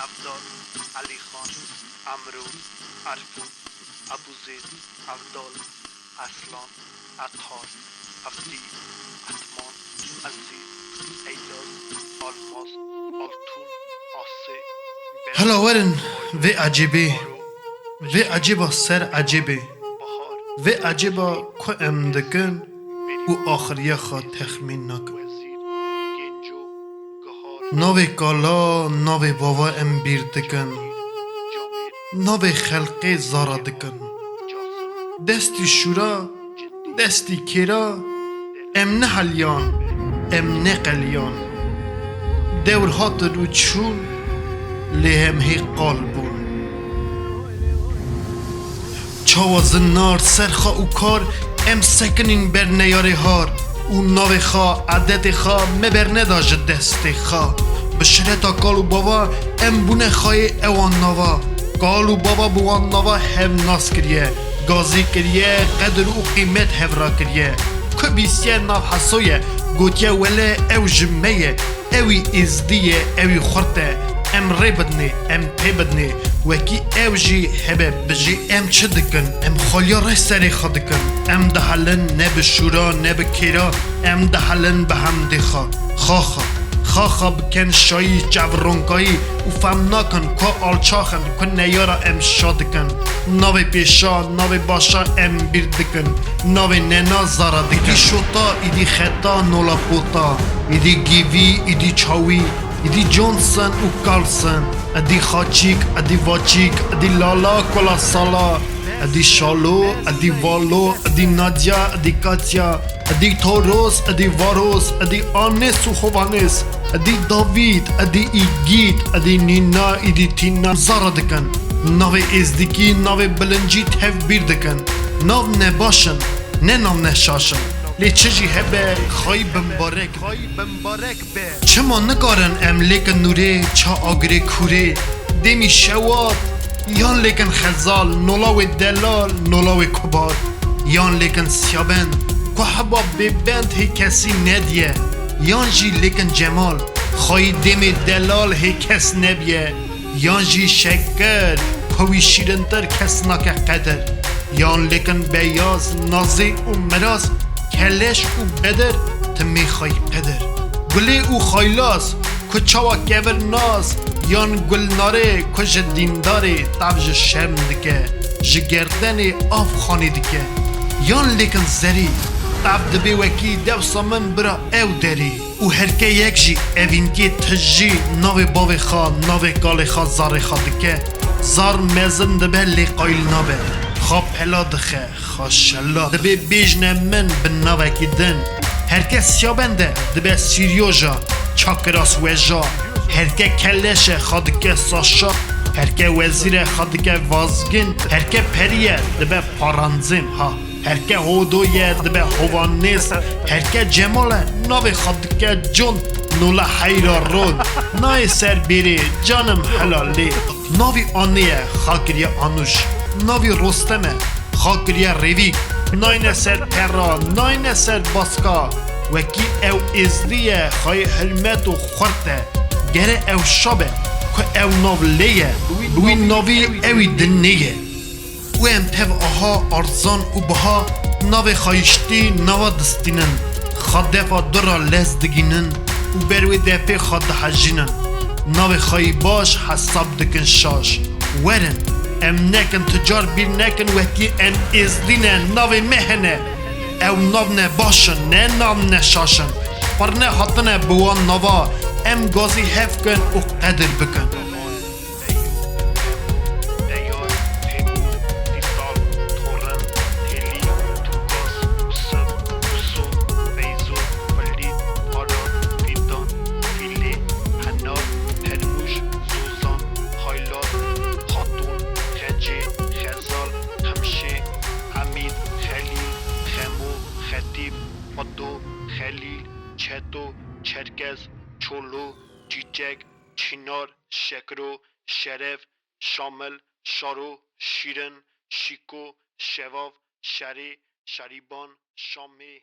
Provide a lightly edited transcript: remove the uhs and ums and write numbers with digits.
افدال، علی خان، امرو، عرفو، ابوزید، افدال، اصلان، عطار، افدی، عطمان، عزیز، ایداز، آلماس، آلتون، آسه، هلا برزا، ورن بایلو، و عجیبه بارو، و بشیر، عجیبا سر عجیبه بهار، و عجیبا فصلی، که امدکن اسکی، و بریون، آخریه خواه اسکی، تخمین نکن وزیر، گنجو، گهار، ناوی کالا گنجی، ناوی بابا ام جاسو، بیردکن جاگیر، جامیر، ناوی خلقی زارا جمال، دکن جاسم، دستی شورا جدی، جدی، دستی کرا ام دلم، نه حلیان دلبر، ام نه قلیان دور هات رو چون لهم هی قلبون چاوا زنار سرخا و کار ام سکنین بر نیاره هار او ناوی خوا عدد خوا مبر نداج دست خوا بشرتا کالو بابا ام بونه خواه اوان نوا کالو بابا بوان نوا هف ناس کریه گازی کریه قدر و قیمت هف را کریه که بیسیه ناف حسویه گوتیه وله او جمعه اوی ازدیه اوی خورته ام ری بدنی ام پی بدنی وکی او جی هبه بجی ام چه دکن ام خالیا ری سری خوا دکن ام دهلن نه به شورا نه به کرا ام دهلن به هم دیخوا خا بکن شایی جورونگایی و فهم نکن که آلچاخن که نیارا ام شادکن ناوی پیشا ناوی باشا ام بیردکن ناوی ننا زارا دکن ایدی شوتا ایدی خطا نولا پوتا ایدی گیوی ایدی چاوی ایدی جونسن و کارلسن ادی خاچیک ادی واچیک ادی لالا کلا سالا ادی شالو ادی والو ادی نادیا ادی کاتیا ادی توروس ادی واروس ادی آنس و خوانس ادی داوید ادی ایگیت ادی نینا ادی تینا زارا دکن ناوی ازدکی ناوی بلنجی تف بیر دکن ناو نباشن نه ناو نشاشن لی چجی هبه خواهی بمبارک به چما نکارن ام لیکن نوره چا آگره کوره دمی شواد یان لیکن خزال نولاوی دلال نولاوی کبار یان لیکن سیابن که حباب ببند هی کسی ندیه یان جی لیکن جمال خواهی دمی دلال هی کس نبیه یان جی شکر کوی شیرنتر کس نکه قدر یان لیکن بیاز نازی و مراز کلش و بدر تمی خواهی قدر گلی او خایلاس که چاوا کبر ناز یان گل ناره که جدینداره تاوج شرم دکه جگردن آف خانی دکه یان لیکن زری تاو دبی وکی دو سامن برا او داری او هرکه یک جی اوینگی تجی ناوی باوی خوا ناوی گالی خوا زاری خوا دکه زار مزن دبه لی قایل نابه خواب پلا دخه خواه شلا دبه بیجنه من بن ناوکی دن هرکه سیابنده دبه سیریوژا چاکراس ویجا هرکه کلشه خادکه ساشا هرکه وزیر خادکه وازگین هرکه پریه دبه پارانزیم ها هرکه هودویه دبه هوانیس هرکه جماله ناوی خادکه جون نولا حیرا رود نای سر بیری جانم حلالی ناوی آنیه خاکریه آنوش ناوی رستمه خاکریه ریویک ناین سر پرا ناین سر باسکا وکی او ازدیه خواهی حلمت و خورته گره او شابه که او ناولیه بوی ناوی اوی دنیه و ام تف آها ارزان و بها ناوی خایشتی ناوا دستینن خدفا درا لزدگینن و بروی دپی خد حجینن ناوی خواهی باش حساب دکن شاش ورن ام نکن تجار بیر نکن وکی ام ازدینه ناوی مهنه او ناو نباشن نه ناو نشاشن پر نه حتنه بوان نوا ام گازی حف کن و قدر بکن دیار، تیمور، تیسال، تورن، تیلی، توکاس، اوسب، اوسو، فیزو، فلید، آراد، فیدان، فیلی، حنار، پرموش، زوزان، خایلات، خاتون، خجی، خزال، خمشه، حمید، خلیل، خمو، خطیب، خدو، خلیل، چتو، چرکز، چولو، چیچک، چینار، شکرو، شرف، شامل، شارو، شیرن، شیکو، شواف، شری، شریبان، شامی